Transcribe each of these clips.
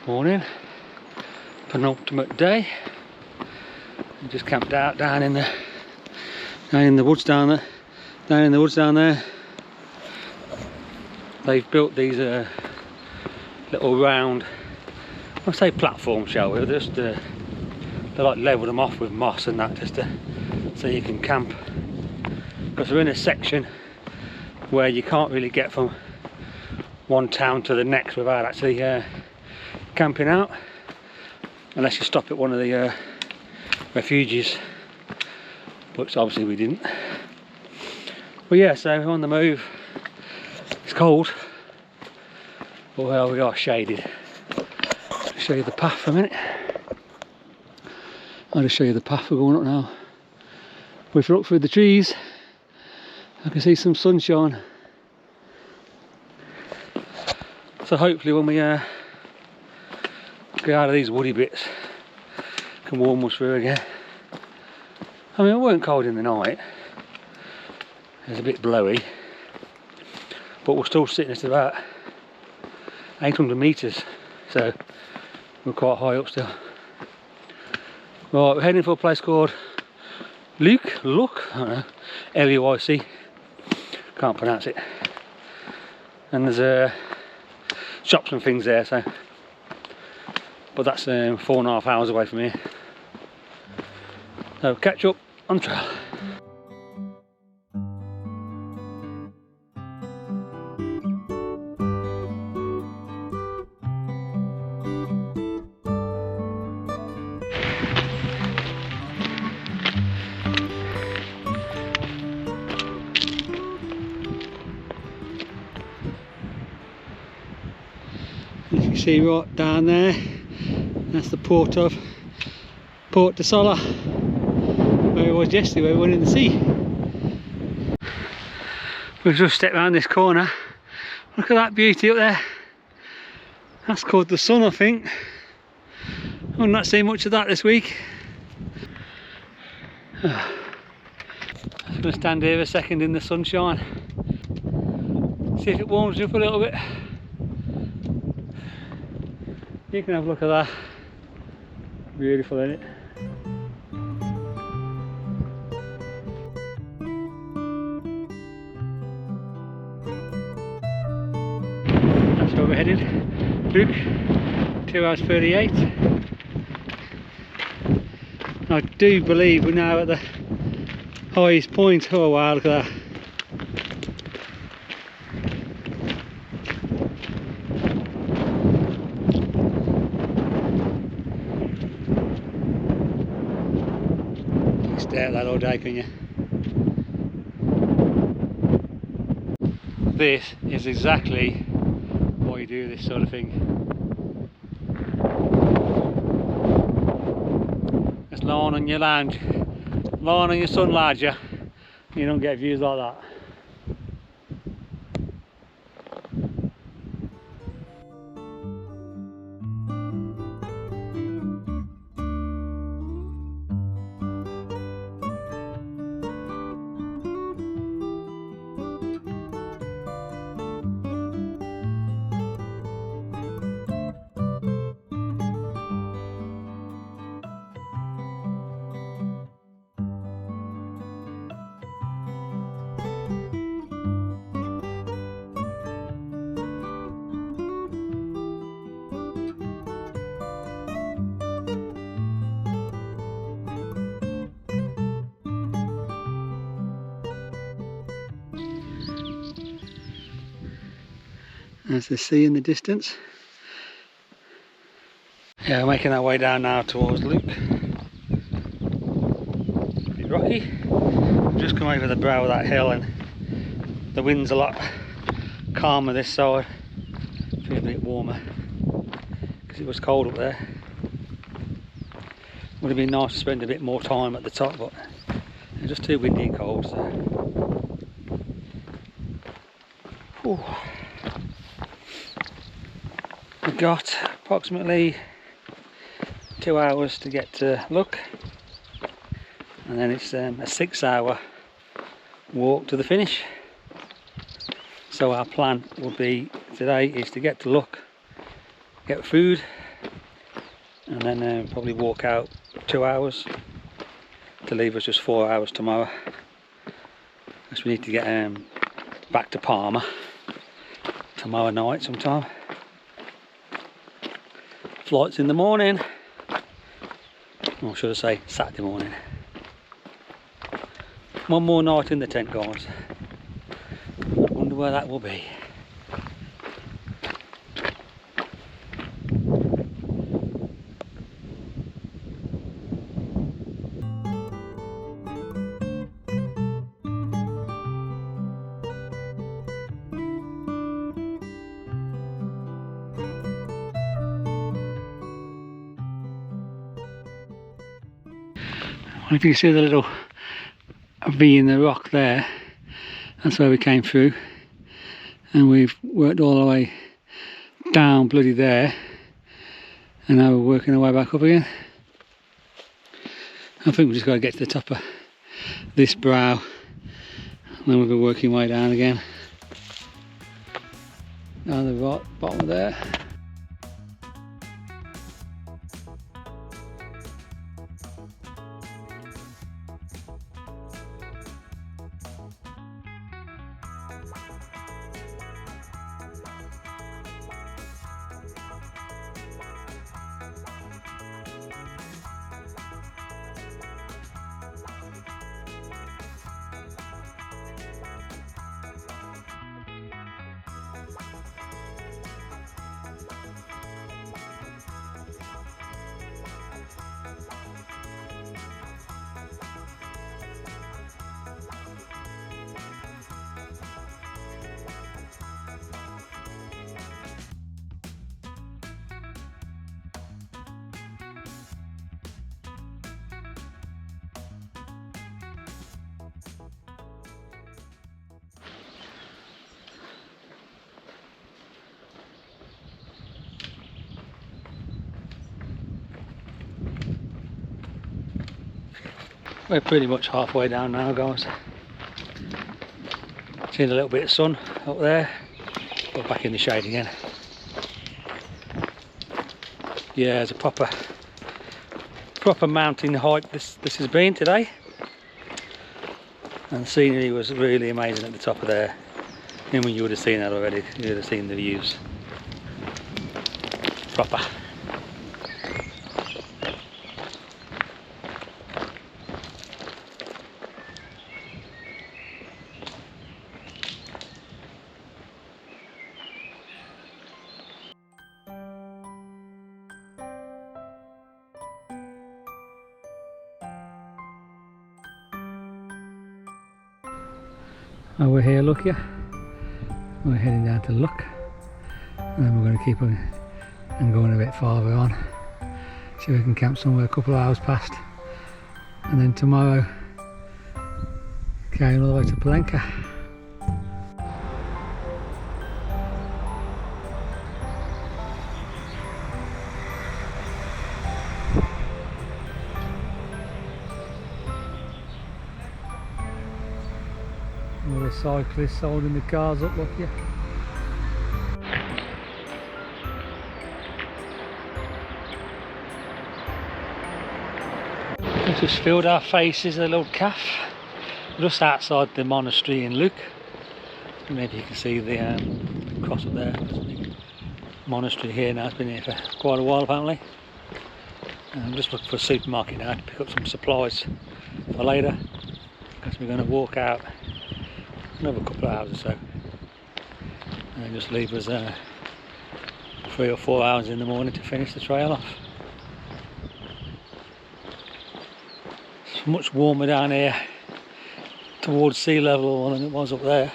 Morning, penultimate day. We just camped out down in the woods down there. They've built these little round, I say platform, shall we? Just they like level them off with moss and that, just so you can camp. Because we're in a section where you can't really get from one town to the next without actually camping out, unless you stop at one of the refuges, which obviously we didn't. But yeah, so we're on the move. It's cold, but well, we are shaded. I'll show you the path for a minute. I'll just show you the path we're going up now. If you look through the trees, I can see some sunshine. So hopefully when we get out of these woody bits, it can warm us through again. I mean, it weren't cold in the night. It was a bit blowy, but we're still sitting at about 800 metres, so we're quite high up still. Right, we're heading for a place called Luke, I don't know, L-U-I-C, can't pronounce it. And there's shops and things there, so, but that's 4.5 hours away from here. So catch up on the trail. As you see right down there, that's the port de Sola, where it was yesterday, where we went in the sea. We've just stepped around this corner. Look at that beauty up there. That's called the sun, I think. I've not seen much of that this week. I'm just going to stand here a second in the sunshine, see if it warms me up a little bit. You can have a look at that. Beautiful, isn't it? That's where we're headed. Luke, 2 hours 38. I do believe we're now at the highest point. Oh wow, look at that. Stare at that all day, can you? This is exactly why you do this sort of thing. Just lying on your lounge, lying on your sun ladder, you don't get views like that. There's the sea in the distance. Yeah, we're making our way down now towards Luke. Pretty rocky. We've just come over the brow of that hill and the wind's a lot calmer this side. Feel a bit warmer because it was cold up there. Would have been nice to spend a bit more time at the top, but it's just too windy and cold. So. Ooh. We've got approximately 2 hours to get to Luck, and then it's a 6-hour walk to the finish. So our plan will be today is to get to Luck, get food, and then probably walk out 2 hours to leave us just 4 hours tomorrow, because we need to get back to Palma tomorrow night sometime. Flight's in the morning, or should I say Saturday morning. One more night in the tent, guys. I wonder where that will be. If you see the little V in the rock there, that's where we came through, and we've worked all the way down bloody there, and now we're working our way back up again. I think we've just got to get to the top of this brow, and then we'll be working way down again, down the right bottom there. We're pretty much halfway down now, guys. Seen a little bit of sun up there, but back in the shade again. Yeah, it's a proper mountain hike this has been today, and the scenery was really amazing at the top of there. I mean, you would have seen that already. You would have seen the views. Proper. Oh, we're here, look, yeah. We're heading down to Look, and then we're going to keep on and going a bit farther on, so we can camp somewhere a couple of hours past, and then tomorrow carrying all the way to Palenque. All the cyclists holding the cars up, look here. We've just filled our faces at a little cafe just outside the monastery in Luc. Maybe you can see the cross up there. There's a big monastery here now. It's been here for quite a while apparently. I'm just looking for a supermarket now to pick up some supplies for later, because we're going to walk out another couple of hours or so, and then just leave us 3 or 4 hours in the morning to finish the trail off. It's much warmer down here towards sea level than it was up there.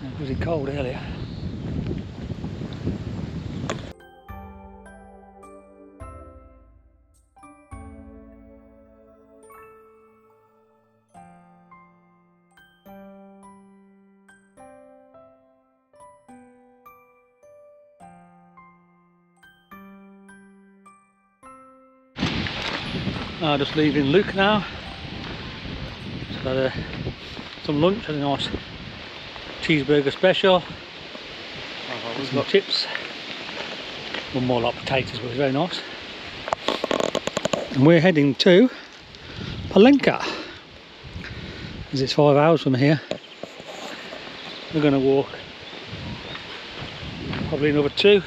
It was really cold earlier. Just leaving Luc now. Just had some lunch, had a nice cheeseburger special, some chips, one more like potatoes, but it was very nice. And we're heading to Palenque, as it's 5 hours from here. We're going to walk probably another 2,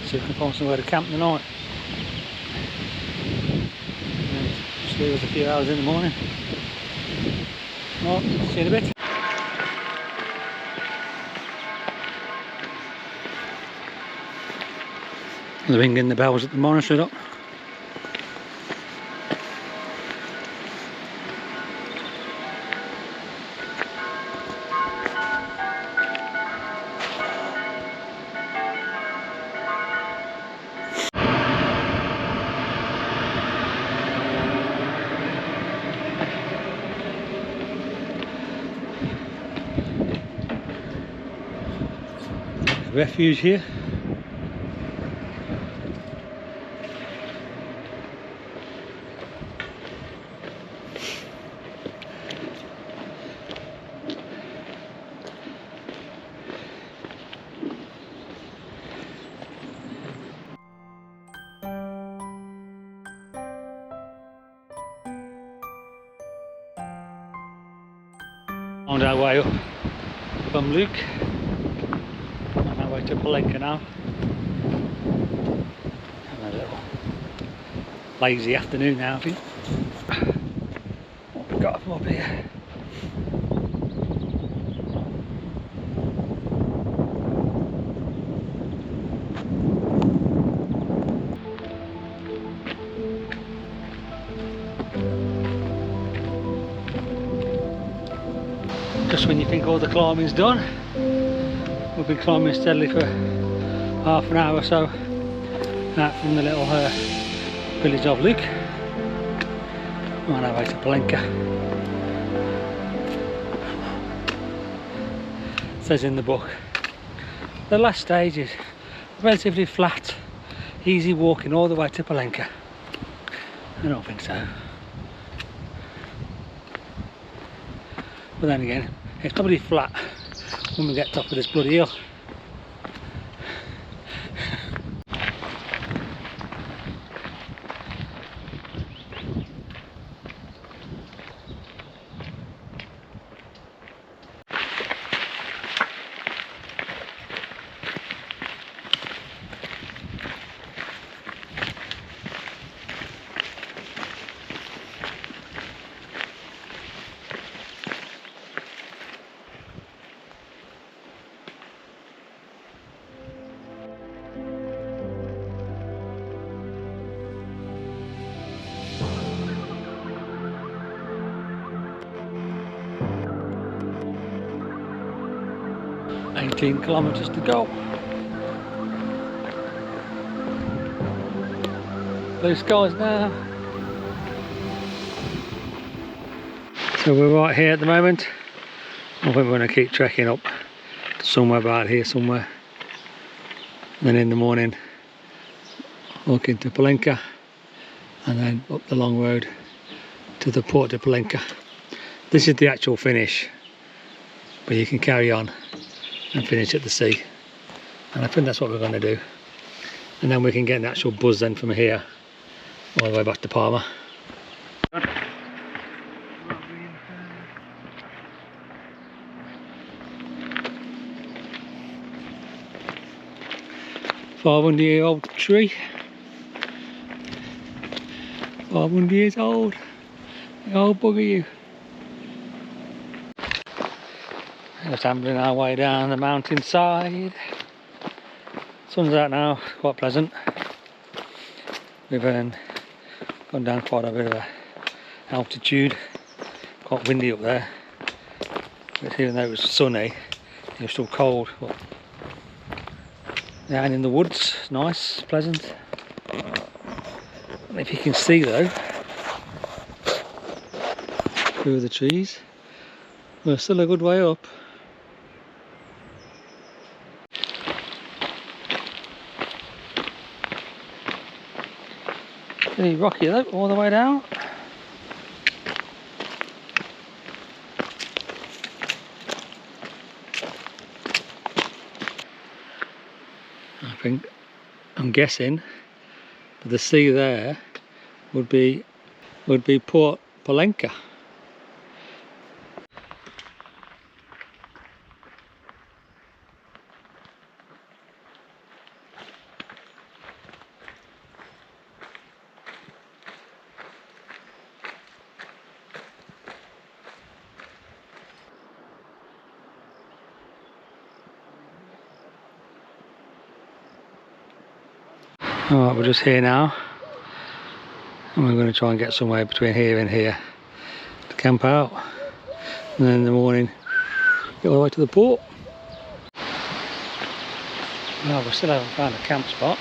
so we can find somewhere to camp tonight. And just leave us a few hours in the morning. Right, see you in a bit. They're ringing the bells at the monastery up. Refuge here. On our way up from Luke, on our way to Palenque now. Having a little lazy afternoon now, I think. What have we got from up here? Just when you think all the climbing's done, we've been climbing steadily for half an hour or so out from the little village of Luke on our way to Palenque. It says in the book the last stage is relatively flat, easy walking all the way to Palenque. I don't think so, but then again it's probably flat when we get top of this bloody hill. $18 kilometers to go. Blue skies now. So we're right here at the moment. I think we're going to keep trekking up to somewhere about here somewhere. And then in the morning walk into Palenque and then up the long road to the port of Palenque. This is the actual finish, but you can carry on and finish at the sea, and I think that's what we're going to do, and then we can get an actual buzz then from here all the way back to Palma. 500-year-old tree. 500 years old. The old bugger you. Just ambling our way down the mountainside. Sun's out now, quite pleasant. We've gone down quite a bit of altitude. Quite windy up there. But even though it was sunny, it was still cold. But down in the woods, nice, pleasant. I don't know if you can see though, through the trees. We're still a good way up. Pretty rocky though, all the way down. I'm guessing But the sea there would be Port Polenka. Alright, we're just here now, and we're going to try and get somewhere between here and here to camp out, and then in the morning get all the way to the port. Well, we still haven't found a camp spot.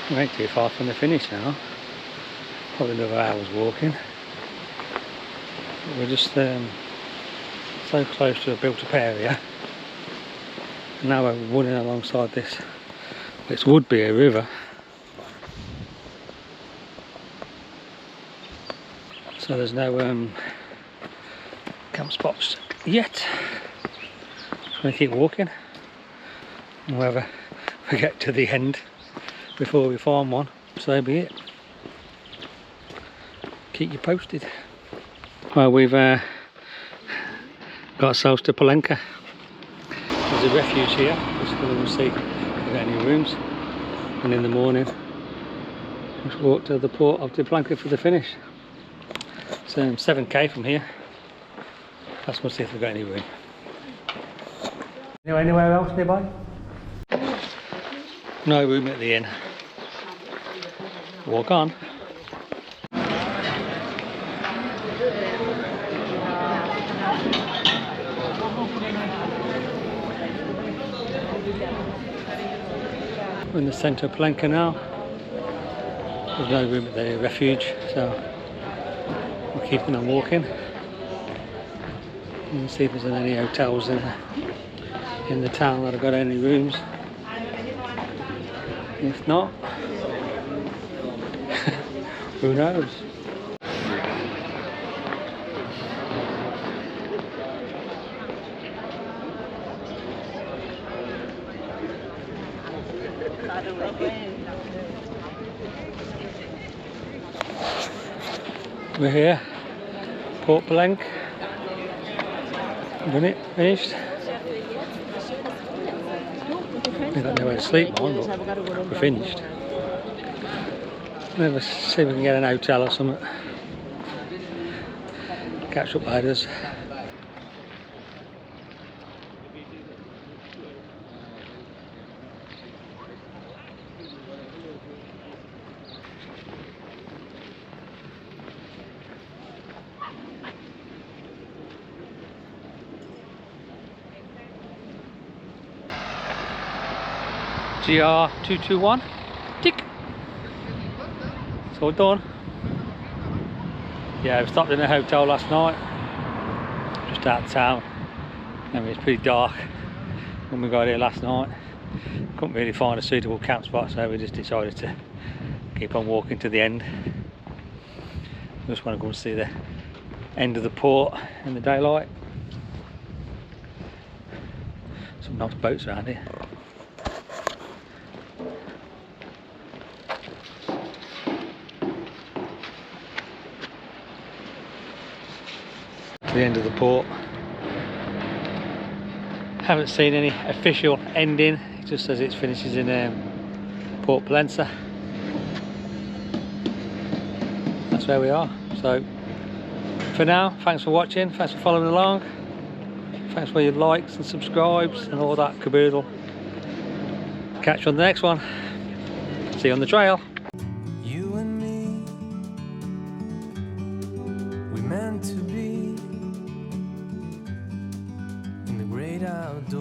We ain't too far from the finish now, probably another hour's walking, but we're just so close to a built up area, and now we're running alongside this. This would be a river, so there's no camp spots yet. Just going to keep walking, and whether we get to the end before we find one, so be it. Keep you posted. Well, we've got ourselves to Polenka. There's a refuge here, just going to see if we've got any rooms, and in the morning just walk to the port of Polenka for the finish. It's 7k from here. Let's go see if we've got any room. Anywhere else nearby? No room at the inn. Walk on. We're in the centre of Polenka now. There's no room at the refuge, so we're keeping on walking and see if there's any hotels in the town that have got any rooms. If not, who knows? We're here, Port Polenka. Done it, finished. We don't know where to sleep on, but we're finished. Let's see if we can get an hotel or something. Catch up ladders. GR221, tick. It's all done. Yeah, we stopped in a hotel last night, just out of town. I mean, it's pretty dark when we got here last night. Couldn't really find a suitable camp spot, so we just decided to keep on walking to the end. We just want to go and see the end of the port in the daylight. Some nice boats around here. The end of the port. Haven't seen any official ending, it just says it finishes in Port Polenka. That's where we are. So for now, thanks for watching, thanks for following along, thanks for your likes and subscribes and all that caboodle. Catch you on the next one. See you on the trail. You and me, we meant to be in the great outdoors.